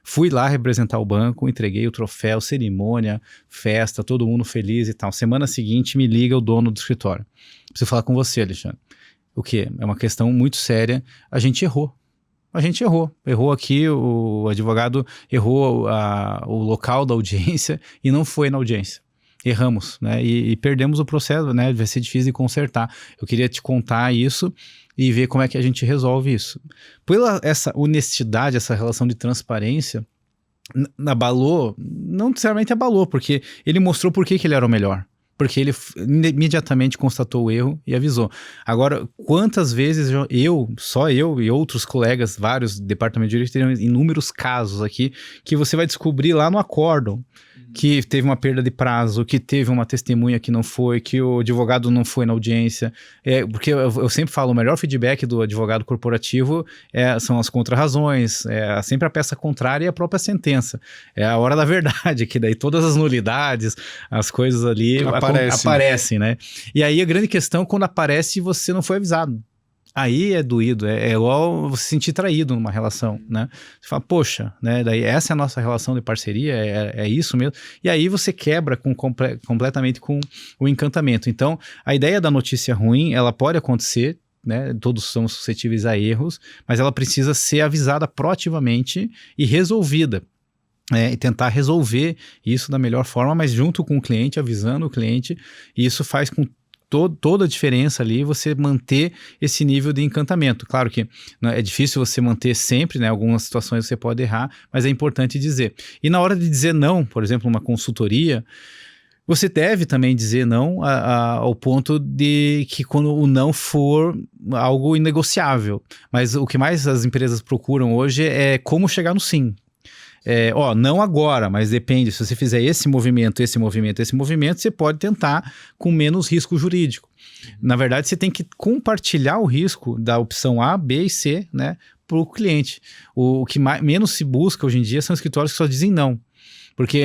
Fui lá representar o banco, entreguei o troféu, cerimônia, festa, todo mundo feliz e tal. Semana seguinte me liga o dono do escritório. Preciso falar com você, Alexandre. O quê? É uma questão muito séria. A gente errou. Errou aqui, o advogado errou o local da audiência e não foi na audiência. Erramos, né? E perdemos o processo, né? Vai ser difícil de consertar. Eu queria te contar isso e ver como é que a gente resolve isso. Pela essa honestidade, essa relação de transparência, abalou, não necessariamente abalou, porque ele mostrou por que ele era o melhor. Porque ele imediatamente constatou o erro e avisou. Agora, quantas vezes só eu e outros colegas, vários departamentos de direito, teriam inúmeros casos aqui, que você vai descobrir lá no acórdão, que teve uma perda de prazo, que teve uma testemunha que não foi, que o advogado não foi na audiência. Porque eu sempre falo, o melhor feedback do advogado corporativo são as contrarrazões, sempre a peça contrária e a própria sentença. É a hora da verdade, que daí todas as nulidades, as coisas ali aparecem, né? E aí a grande questão é quando aparece e você não foi avisado. Aí é doído, é igual você se sentir traído numa relação, né? Você fala, poxa, né? Daí essa é a nossa relação de parceria, é isso mesmo. E aí você quebra completamente com o encantamento. Então, a ideia da notícia ruim, ela pode acontecer, né? Todos somos suscetíveis a erros, mas ela precisa ser avisada proativamente e resolvida. E tentar resolver isso da melhor forma, mas junto com o cliente, avisando o cliente, e isso faz com toda a diferença ali, você manter esse nível de encantamento. Claro que é difícil você manter sempre, né? Algumas situações você pode errar, mas é importante dizer. E na hora de dizer não, por exemplo, uma consultoria, Você deve também dizer não ao ponto de que quando o não for algo inegociável. Mas o que mais as empresas procuram hoje é como chegar no sim. Não agora, mas depende. Se você fizer esse movimento, você pode tentar com menos risco jurídico. Na verdade, você tem que compartilhar o risco da opção A, B e C, né, para o cliente. O que menos se busca hoje em dia são escritórios que só dizem não. Porque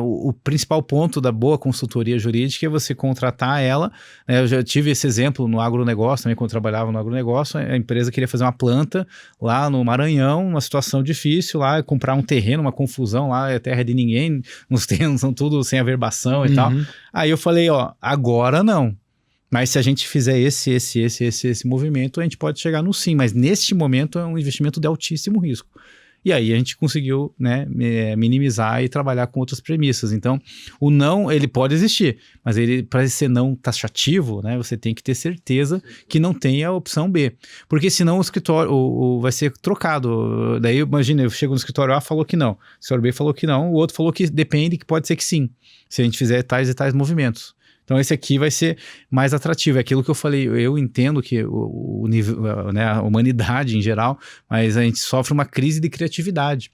o principal ponto da boa consultoria jurídica é você contratar ela. Né? Eu já tive esse exemplo no agronegócio, também quando eu trabalhava no agronegócio, a empresa queria fazer uma planta lá no Maranhão, uma situação difícil lá, comprar um terreno, uma confusão lá, é terra de ninguém, nos terrenos são tudo sem averbação e tal. Aí eu falei, agora não. Mas se a gente fizer esse movimento, a gente pode chegar no sim. Mas neste momento é um investimento de altíssimo risco. E aí a gente conseguiu, né, minimizar e trabalhar com outras premissas. Então, o não, ele pode existir, mas para ser não taxativo, né, você tem que ter certeza que não tem a opção B. Porque senão o escritório vai ser trocado. Daí, imagina, eu chego no escritório A, falou que não. O senhor B falou que não, o outro falou que depende, que pode ser que sim, se a gente fizer tais e tais movimentos. Então esse aqui vai ser mais atrativo, é aquilo que eu falei, eu entendo que o nível, né, a humanidade em geral, mas a gente sofre uma crise de criatividade.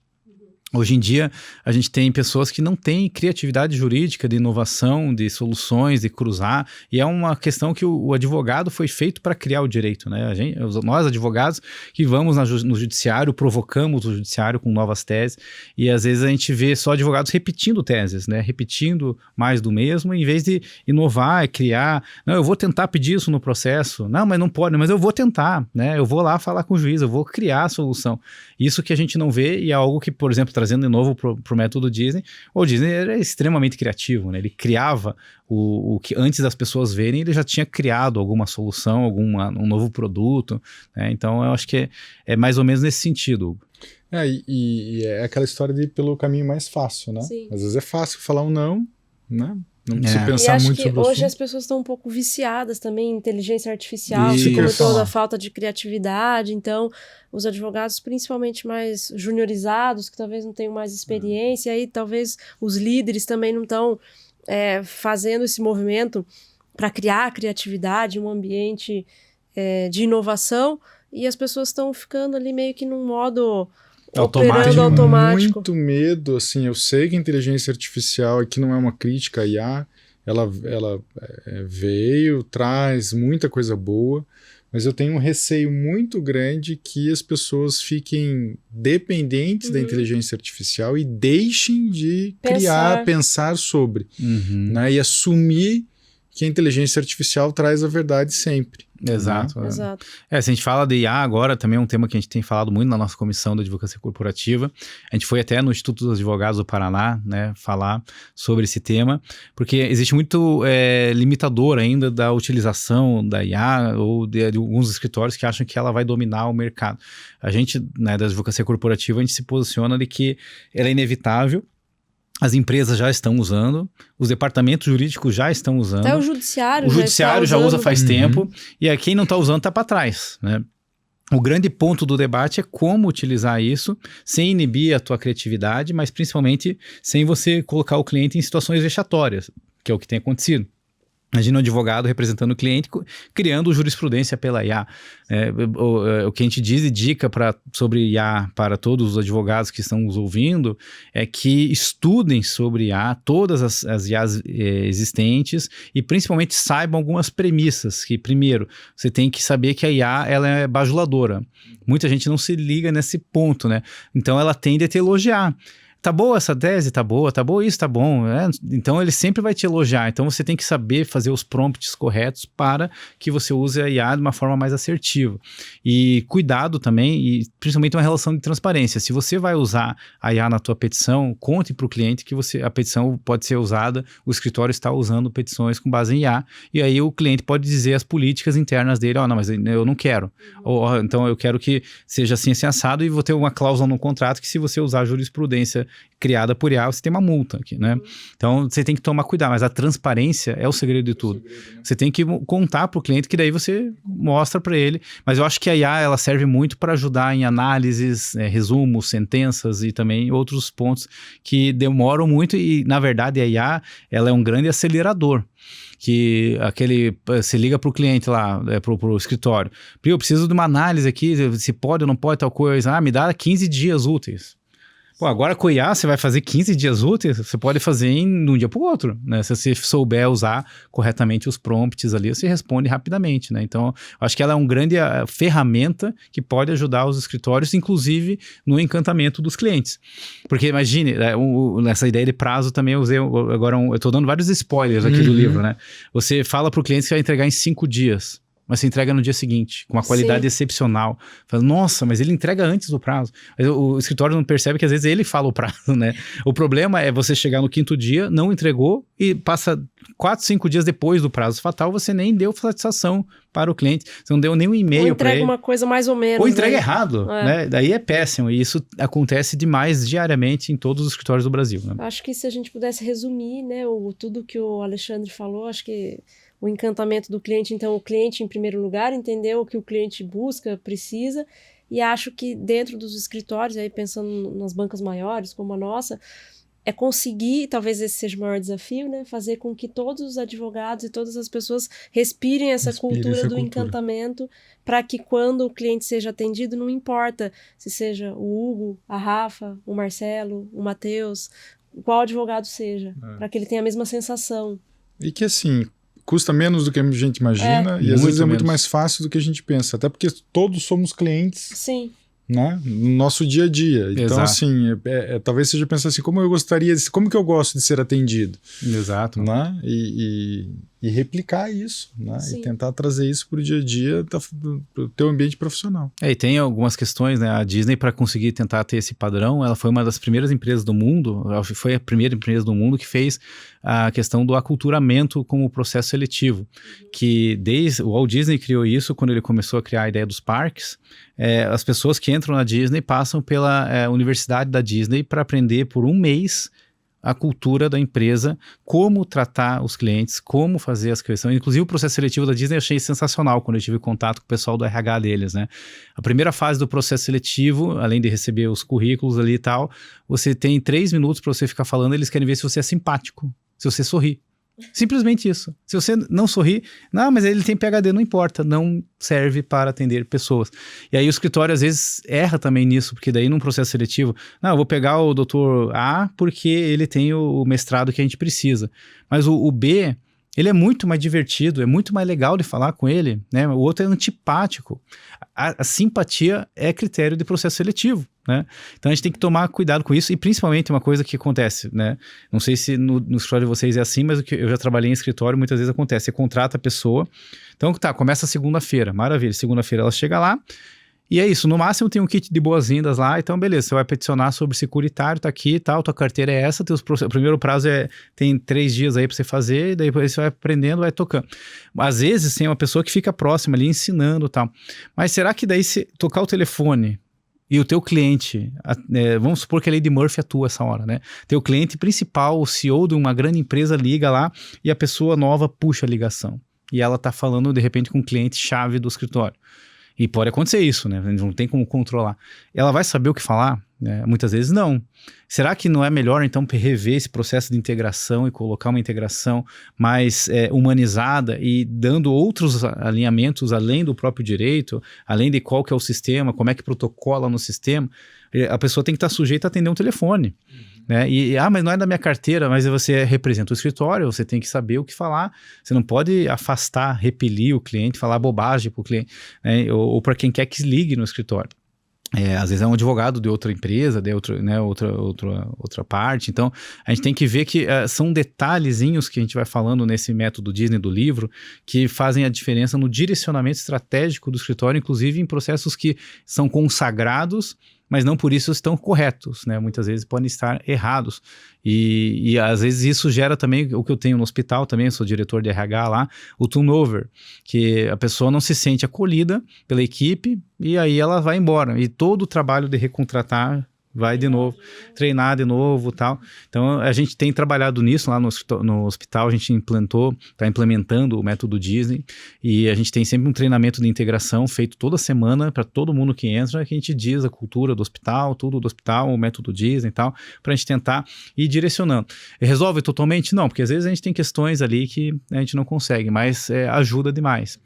Hoje em dia, a gente tem pessoas que não têm criatividade jurídica, de inovação, de soluções, de cruzar, e é uma questão que o advogado foi feito para criar o direito, né? Nós, advogados, que vamos no judiciário, provocamos o judiciário com novas teses, e às vezes a gente vê só advogados repetindo teses, né? Repetindo mais do mesmo, em vez de inovar, criar. Não, eu vou tentar pedir isso no processo. Não, mas não pode, mas eu vou tentar, né? Eu vou lá falar com o juiz, eu vou criar a solução. Isso que a gente não vê, e é algo que, por exemplo, trazendo de novo pro método Disney, o Disney era extremamente criativo, né? Ele criava o que antes das pessoas verem, ele já tinha criado alguma solução, um novo produto, né? Então eu acho que é mais ou menos nesse sentido. E é aquela história de ir pelo caminho mais fácil, né? Sim. Às vezes é fácil falar um não, né? Não precisa pensar muito sobre o assunto. E acho que hoje as pessoas estão um pouco viciadas também em inteligência artificial, Isso, como toda a falta de criatividade. Então, os advogados, principalmente mais juniorizados, que talvez não tenham mais experiência, e aí talvez os líderes também não estão fazendo esse movimento para criar a criatividade, um ambiente de inovação, e as pessoas estão ficando ali meio que num modo... operando automático. Muito medo, assim, eu sei que a inteligência artificial aqui não é uma crítica à IA, ela veio, traz muita coisa boa, mas eu tenho um receio muito grande que as pessoas fiquem dependentes da inteligência artificial e deixem de pensar sobre, né, e assumir que a inteligência artificial traz a verdade sempre. Exato. Né? Exato. Se a gente fala de IA agora, também é um tema que a gente tem falado muito na nossa comissão da advocacia corporativa. A gente foi até no Instituto dos Advogados do Paraná, né, falar sobre esse tema, porque existe muito limitador ainda da utilização da IA ou de alguns escritórios que acham que ela vai dominar o mercado. A gente, né, da advocacia corporativa, a gente se posiciona de que ela é inevitável. As empresas já estão usando, os departamentos jurídicos já estão usando. Até o judiciário já usa faz tempo, e aí quem não está usando está para trás, né? O grande ponto do debate é como utilizar isso sem inibir a tua criatividade, mas principalmente sem você colocar o cliente em situações vexatórias, que é o que tem acontecido. Imagina um advogado representando o cliente, criando jurisprudência pela IA. O que a gente diz e dica sobre IA para todos os advogados que estão nos ouvindo é que estudem sobre IA, todas as IAs existentes, e principalmente saibam algumas premissas. Que, primeiro, você tem que saber que a IA ela é bajuladora. Muita gente não se liga nesse ponto, né? Então ela tende a te elogiar. Tá boa essa tese? Tá boa isso, tá bom. Então ele sempre vai te elogiar. Então você tem que saber fazer os prompts corretos para que você use a IA de uma forma mais assertiva. E cuidado também, e principalmente uma relação de transparência. Se você vai usar a IA na tua petição, conte para o cliente que a petição pode ser usada, o escritório está usando petições com base em IA, e aí o cliente pode dizer as políticas internas dele, não, mas eu não quero. Ou, então eu quero que seja assim assado, e vou ter uma cláusula no contrato que se você usar jurisprudência criada por IA, você tem uma multa aqui, né? Então, você tem que tomar cuidado, mas a transparência é o segredo de tudo. Você tem que contar para o cliente, que daí você mostra para ele, mas eu acho que a IA, ela serve muito para ajudar em análises, resumos, sentenças e também outros pontos que demoram muito e, na verdade, a IA, ela é um grande acelerador. Que você liga para o cliente lá, para o escritório, eu preciso de uma análise aqui, se pode ou não pode tal coisa, me dá 15 dias úteis. Pô, agora com o IA você vai fazer 15 dias úteis, você pode fazer de um dia para o outro, né? Se você souber usar corretamente os prompts ali, você responde rapidamente, né? Então, acho que ela é uma grande ferramenta que pode ajudar os escritórios, inclusive no encantamento dos clientes. Porque imagine, nessa ideia de prazo também eu usei, agora eu estou dando vários spoilers aqui do livro, né? Você fala para o cliente que vai entregar em 5 dias. Mas você entrega no dia seguinte, com uma qualidade excepcional. Fala, nossa, mas ele entrega antes do prazo. O escritório não percebe que às vezes ele fala o prazo, né? O problema é você chegar no 5º dia, não entregou e passa 4, 5 dias depois do prazo fatal, você nem deu satisfação para o cliente. Você não deu nenhum e-mail para ele. Ou entrega uma coisa mais ou menos. Ou entrega errado, né? Daí é péssimo. E isso acontece demais diariamente em todos os escritórios do Brasil, né? Acho que se a gente pudesse resumir, né, tudo que o Alexandre falou, acho que o encantamento do cliente, então o cliente em primeiro lugar, entendeu o que o cliente busca, precisa, e acho que dentro dos escritórios, aí pensando nas bancas maiores como a nossa, é conseguir, talvez esse seja o maior desafio, né, fazer com que todos os advogados e todas as pessoas respirem essa cultura do encantamento, para que quando o cliente seja atendido, não importa se seja o Hugo, a Rafa, o Marcelo, o Matheus, qual advogado seja, para que ele tenha a mesma sensação. E que assim, custa menos do que a gente imagina e às vezes é muito mais fácil do que a gente pensa, até porque todos somos clientes. Sim. Né? No nosso dia a dia. Então, assim, talvez seja pensar assim, como que eu gosto de ser atendido? Exato. Né? E replicar isso, né? E tentar trazer isso para o dia a dia do teu ambiente profissional. E tem algumas questões, né? A Disney, para conseguir tentar ter esse padrão, ela foi uma das primeiras empresas do mundo, acho que foi a primeira empresa do mundo que fez a questão do aculturamento como processo seletivo, que desde o Walt Disney criou isso quando ele começou a criar a ideia dos parques. As pessoas que entram na Disney passam pela universidade da Disney para aprender por um mês a cultura da empresa, como tratar os clientes, como fazer as questões. Inclusive o processo seletivo da Disney eu achei sensacional quando eu tive contato com o pessoal do RH deles, né? A primeira fase do processo seletivo, além de receber os currículos ali e tal, você tem 3 minutos para você ficar falando, eles querem ver se você é simpático, se você sorri. Simplesmente isso. Se você não sorrir, não, mas ele tem PhD, não importa, não serve para atender pessoas. E aí o escritório às vezes erra também nisso, porque daí num processo seletivo, não, eu vou pegar o doutor A porque ele tem o mestrado que a gente precisa. Mas o B, ele é muito mais divertido, é muito mais legal de falar com ele, né? O outro é antipático. A simpatia é critério de processo seletivo, né? Então a gente tem que tomar cuidado com isso, e principalmente uma coisa que acontece, né? Não sei se no escritório de vocês é assim, mas o que eu já trabalhei em escritório, muitas vezes acontece. Você contrata a pessoa, então começa segunda-feira, maravilha, segunda-feira ela chega lá, e é isso, no máximo tem um kit de boas-vindas lá, então beleza, você vai peticionar sobre securitário, tá aqui e tal, tua carteira é essa, o primeiro prazo tem 3 dias aí pra você fazer, e daí você vai aprendendo, vai tocando. Às vezes tem uma pessoa que fica próxima ali, ensinando e tal, mas será que daí se tocar o telefone e o teu cliente, vamos supor que a Lady Murphy atua essa hora, né? Teu cliente principal, o CEO de uma grande empresa liga lá e a pessoa nova puxa a ligação, e ela tá falando de repente com um cliente-chave do escritório. E pode acontecer isso, né? Não tem como controlar. Ela vai saber o que falar? Muitas vezes não. Será que não é melhor, então, rever esse processo de integração e colocar uma integração mais humanizada e dando outros alinhamentos além do próprio direito, além de qual que é o sistema, como é que protocola no sistema? A pessoa tem que estar sujeita a atender um telefone. Né? Mas não é da minha carteira, mas você representa o escritório, você tem que saber o que falar, você não pode afastar, repelir o cliente, falar bobagem para o cliente, né? ou para quem quer que ligue no escritório. Às vezes é um advogado de outra empresa, de outra parte, então a gente tem que ver que são detalhezinhos que a gente vai falando nesse método Disney do livro que fazem a diferença no direcionamento estratégico do escritório, inclusive em processos que são consagrados, mas não por isso estão corretos, né? Muitas vezes podem estar errados. E às vezes isso gera também o que eu tenho no hospital também, eu sou diretor de RH lá, o turnover, que a pessoa não se sente acolhida pela equipe e aí ela vai embora. E todo o trabalho de recontratar vai de novo, treinar de novo, tal. Então a gente tem trabalhado nisso lá no hospital, a gente está implementando o método Disney, e a gente tem sempre um treinamento de integração feito toda semana para todo mundo que entra, que a gente diz a cultura do hospital, tudo do hospital, o método Disney e tal, para a gente tentar ir direcionando. Resolve totalmente? Não, porque às vezes a gente tem questões ali que a gente não consegue, mas ajuda demais.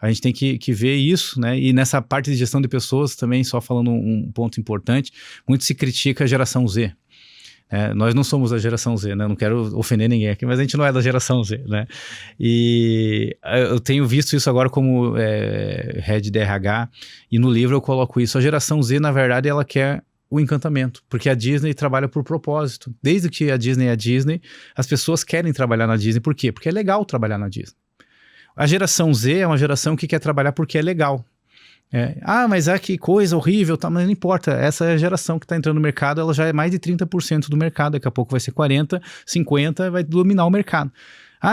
A gente tem que ver isso, né? E nessa parte de gestão de pessoas também, só falando um ponto importante, muito se critica a geração Z. Nós não somos da geração Z, né? Não quero ofender ninguém aqui, mas a gente não é da geração Z, né? E eu tenho visto isso agora como head de RH, e no livro eu coloco isso. A geração Z, na verdade, ela quer o encantamento, porque a Disney trabalha por propósito. Desde que a Disney é a Disney, as pessoas querem trabalhar na Disney. Por quê? Porque é legal trabalhar na Disney. A geração Z é uma geração que quer trabalhar porque é legal. Mas que coisa horrível, tá? Mas não importa, essa é a geração que está entrando no mercado, ela já é mais de 30% do mercado, daqui a pouco vai ser 40%, 50%, vai dominar o mercado.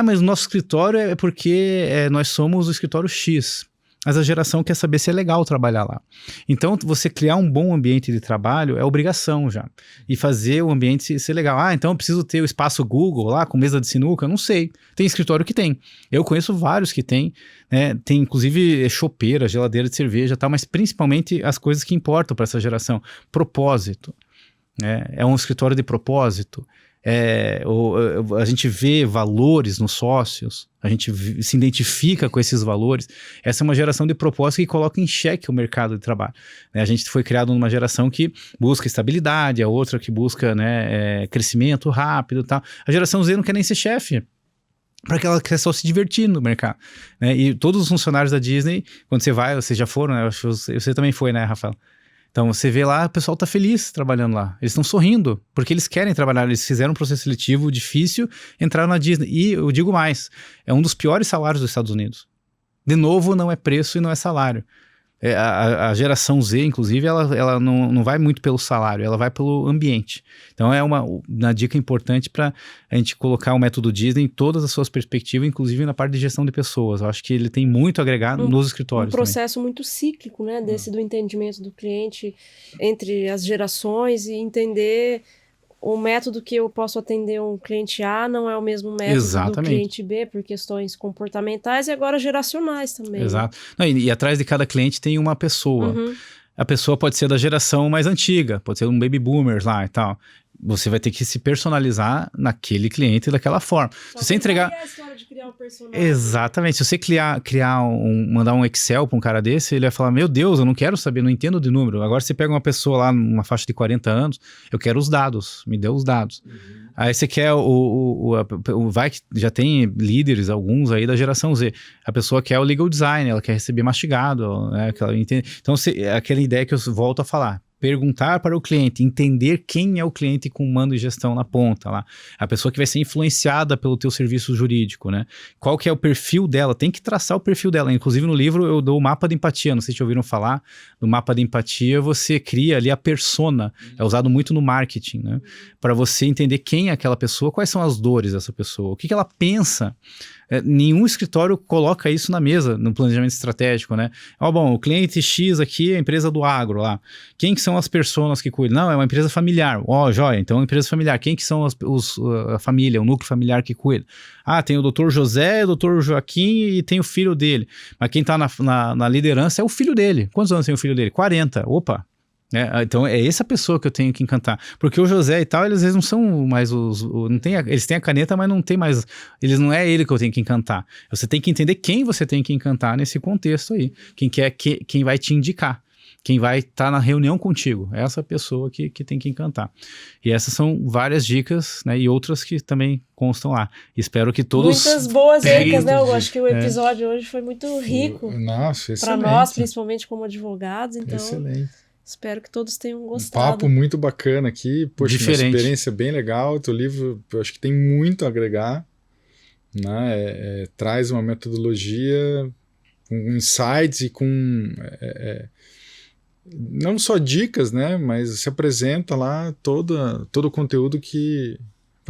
Mas o nosso escritório é porque nós somos o escritório X. Mas a geração quer saber se é legal trabalhar lá. Então, você criar um bom ambiente de trabalho é obrigação já. E fazer o ambiente ser legal. Então eu preciso ter o espaço Google lá, com mesa de sinuca? Não sei. Tem escritório que tem. Eu conheço vários que tem. Né? Tem inclusive chopeira, geladeira de cerveja e tal, mas principalmente as coisas que importam para essa geração. Propósito. É um escritório de propósito. A gente vê valores nos sócios, a gente se identifica com esses valores. Essa é uma geração de propósito que coloca em xeque o mercado de trabalho. A gente foi criado numa geração que busca estabilidade, a outra que busca crescimento rápido e tal. A geração Z não quer nem ser chefe, porque ela quer só se divertir no mercado. E todos os funcionários da Disney, quando você vai, vocês já foram, né? Você também foi, né, Rafael? Então você vê lá, o pessoal tá feliz trabalhando lá. Eles estão sorrindo, porque eles querem trabalhar. Eles fizeram um processo seletivo difícil, entraram na Disney. E eu digo mais, é um dos piores salários dos Estados Unidos. De novo, não é preço e não é salário. A geração Z, inclusive, ela não vai muito pelo salário, ela vai pelo ambiente. Então é uma dica importante para a gente colocar o método Disney em todas as suas perspectivas, inclusive na parte de gestão de pessoas. Eu acho que ele tem muito a agregar nos escritórios. Um processo também muito cíclico, né? Do entendimento do cliente entre as gerações, e entender o método que eu posso atender um cliente A não é o mesmo método do cliente B, por questões comportamentais e agora geracionais também. Exato. E atrás de cada cliente tem uma pessoa. Uhum. A pessoa pode ser da geração mais antiga, pode ser um baby boomer lá e tal. Você vai ter que se personalizar naquele cliente daquela forma. Se você entregar a história de criar um personagem. Exatamente. Se você mandar um Excel para um cara desse, ele vai falar: meu Deus, eu não quero saber, não entendo de número. Agora você pega uma pessoa lá numa faixa de 40 anos, eu quero os dados, me dê os dados. Uhum. Aí você quer vai que já tem líderes, alguns aí da geração Z. A pessoa quer o legal design, ela quer receber mastigado, né? Então, aquela ideia que eu volto a falar. Perguntar para o cliente, entender quem é o cliente com mando e gestão na ponta lá. A pessoa que vai ser influenciada pelo teu serviço jurídico, né? Qual que é o perfil dela? Tem que traçar o perfil dela. Inclusive no livro eu dou o mapa de empatia, não sei se já ouviram falar. No mapa de empatia você cria ali a persona, é usado muito no marketing, né? Para você entender quem é aquela pessoa, quais são as dores dessa pessoa, o que ela pensa. Nenhum escritório coloca isso na mesa, no planejamento estratégico, né? Bom, o cliente X aqui é a empresa do agro lá. Quem que são as pessoas que cuidam? Não, é uma empresa familiar. Joia, então é uma empresa familiar. Quem que são a família, o núcleo familiar que cuida? Tem o doutor José, o doutor Joaquim e tem o filho dele. Mas quem tá na liderança é o filho dele. Quantos anos tem o filho dele? 40. Opa! Então é essa pessoa que eu tenho que encantar, porque o José e tal, eles às vezes não são mais eles têm a caneta, mas não tem mais, não é ele que eu tenho que encantar. Você tem que entender quem você tem que encantar nesse contexto aí, quem vai te indicar, quem vai estar na reunião contigo, essa pessoa que tem que encantar. E essas são várias dicas, né, e outras que também constam lá. Espero que todos... Muitas boas dicas, né? Eu acho que o episódio hoje foi muito rico. Nossa, para nós, principalmente como advogados, então... Excelente. Espero que todos tenham gostado. Um papo muito bacana aqui. Poxa, diferente. Uma experiência bem legal. Teu livro, eu acho que tem muito a agregar. Né? Traz uma metodologia com insights e com... não só dicas, né? Mas se apresenta lá todo o conteúdo que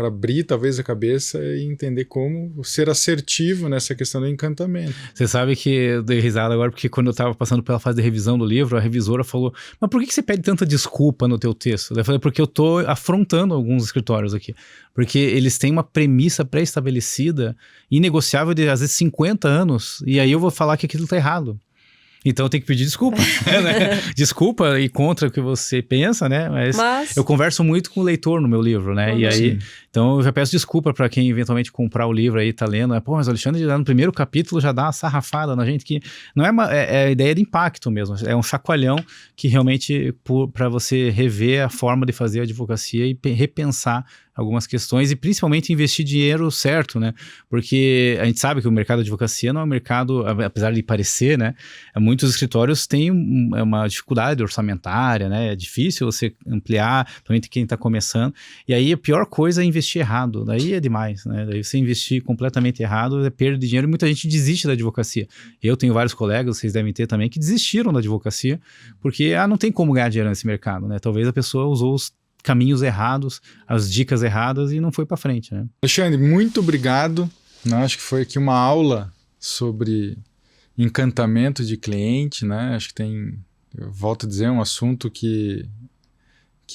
para abrir talvez a cabeça e entender como ser assertivo nessa questão do encantamento. Você sabe que eu dei risada agora, porque quando eu estava passando pela fase de revisão do livro, a revisora falou, mas por que você pede tanta desculpa no teu texto? Eu falei, porque eu tô afrontando alguns escritórios aqui. Porque eles têm uma premissa pré-estabelecida, inegociável de, às vezes, 50 anos, e aí eu vou falar que aquilo tá errado. Então eu tenho que pedir desculpa, né? Desculpa e contra o que você pensa, né? Mas eu converso muito com o leitor no meu livro, né? E aí, então eu já peço desculpa para quem eventualmente comprar o livro aí, tá lendo, né? Pô, mas o Alexandre no primeiro capítulo já dá uma sarrafada na gente, que não é a ideia de impacto mesmo, é um chacoalhão que realmente para você rever a forma de fazer a advocacia e repensar algumas questões e principalmente investir dinheiro certo, né? Porque a gente sabe que o mercado de advocacia não é um mercado, apesar de parecer, né? Muitos escritórios têm uma dificuldade orçamentária, né? É difícil você ampliar, principalmente quem está começando. E aí a pior coisa é investir errado. Daí é demais, né? Daí você investir completamente errado é perda de dinheiro e muita gente desiste da advocacia. Eu tenho vários colegas, vocês devem ter também, que desistiram da advocacia porque não tem como ganhar dinheiro nesse mercado, né? Talvez a pessoa usou os caminhos errados, as dicas erradas e não foi para frente, né? Alexandre, muito obrigado. Acho que foi aqui uma aula sobre encantamento de cliente, né? Acho que eu volto a dizer, um assunto que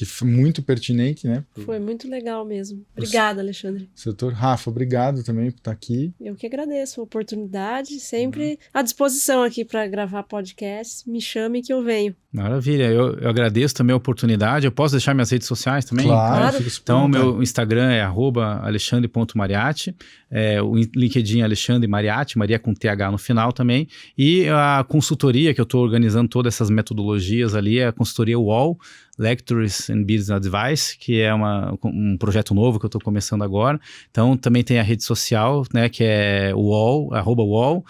foi muito pertinente, né? Foi muito legal mesmo. Obrigada, Alexandre. Doutor Rafa, obrigado também por estar aqui. Eu que agradeço a oportunidade, sempre à disposição aqui para gravar podcast. Me chame que eu venho. Maravilha, eu agradeço também a oportunidade. Eu posso deixar minhas redes sociais também? Claro. Então, meu Instagram é @alexandre.mariatti, o LinkedIn é Alexandre Mariatti, Maria com TH no final também, e a consultoria que eu estou organizando todas essas metodologias ali é a consultoria UOL, Lectures and Business Advice, que é um projeto novo que eu estou começando agora. Então, também tem a rede social, né, que é UOL, @UOL,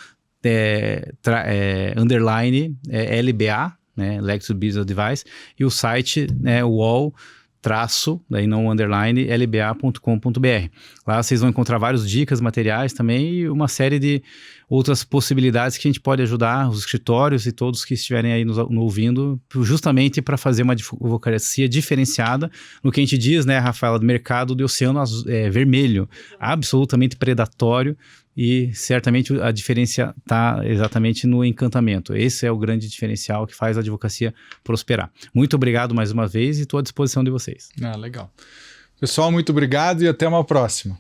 underline, LBA, né, Lectures Business Advice, e o site, né, UOL, daí não underline, lba.com.br. Lá vocês vão encontrar várias dicas, materiais também e uma série de outras possibilidades que a gente pode ajudar os escritórios e todos que estiverem aí nos ouvindo, justamente para fazer uma advocacia diferenciada no que a gente diz, né, Rafaela, do mercado do oceano vermelho, absolutamente predatório. E certamente a diferença está exatamente no encantamento. Esse é o grande diferencial que faz a advocacia prosperar. Muito obrigado mais uma vez e estou à disposição de vocês. Legal. Pessoal, muito obrigado e até uma próxima.